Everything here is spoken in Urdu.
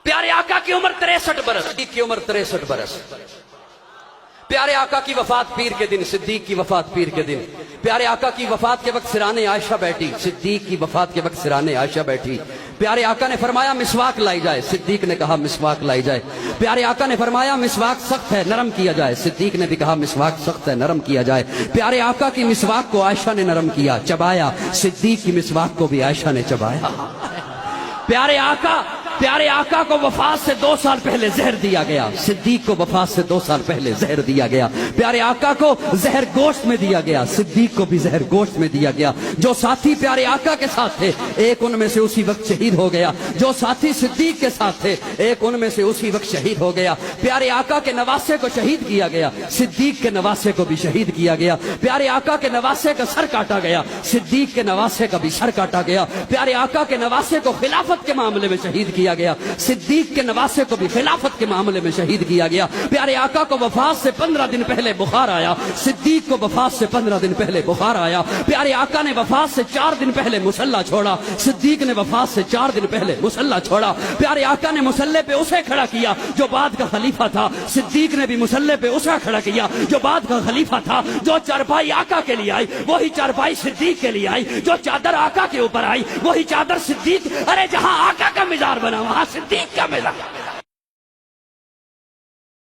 پیارے آقا کی عمر 63 برس، صدیق کی عمر 63 برس۔ پیارے آقا کی وفات پیر کے دن، صدیق کی وفات پیر کے دن۔ پیارے آقا کی وفات کے وقت سرانے عائشہ بیٹھی، صدیق کی وفات کے وقت سرانے عائشہ بیٹھی۔ پیارے آقا نے فرمایا مسواک لائی جائے، صدیق نے کہا مسواک لائی جائے۔ پیارے آقا نے فرمایا مسواک سخت ہے نرم کیا جائے، صدیق نے بھی کہا مسواک سخت ہے نرم کیا جائے۔ پیارے آقا کی مسواک کو عائشہ نے نرم کیا، چبایا، صدیق کی مسواک کو بھی عائشہ نے چبایا۔ پیارے آقا کو وفات سے 2 سال پہلے زہر دیا گیا، صدیق کو وفات سے 2 سال پہلے زہر دیا گیا۔ پیارے آقا کو زہر گوشت میں دیا گیا، صدیق کو بھی زہر گوشت میں دیا گیا۔ جو ساتھی پیارے آقا کے ساتھ تھے ایک ان میں سے اسی وقت شہید ہو گیا، جو ساتھی صدیق کے ساتھ تھے ایک ان میں سے اسی وقت شہید ہو گیا۔ پیارے آقا کے نواسے کو شہید کیا گیا، صدیق کے نواسے کو بھی شہید کیا گیا۔ پیارے آقا کے نواسے کا سر کاٹا گیا، صدیق کے نواسے کا بھی سر کاٹا گیا۔ پیارے آقا کے نواسے کو خلافت کے معاملے میں شہید کیا گیا، صدیق کے نواسے کو بھی خلافت کے معاملے میں شہید کیا گیا۔ پیارے آقا کو وفات سے 15 دن پہلے بخار آیا، صدیق کو وفات سے 15 دن پہلے بخار آیا۔ پیارے آقا نے وفات سے 4 دن پہلے مصلی چھوڑا، صدیق نے وفات سے 4 دن پہلے مصلی چھوڑا۔ پیارے آقا نے مصلی پہ اسے کھڑا کیا جو بعد کا خلیفہ تھا، صدیق نے بھی مصلی پہ اسے کھڑا کیا جو بعد کا خلیفہ تھا۔ جو چارپائی آقا کے لیے آئی وہی چارپائی صدیق کے لیے آئی، جو چادر آقا کے اوپر آئی وہی چادر صدیق۔ ارے جہاں آقا کا مزار بنا وہاں صدیق کا مزار۔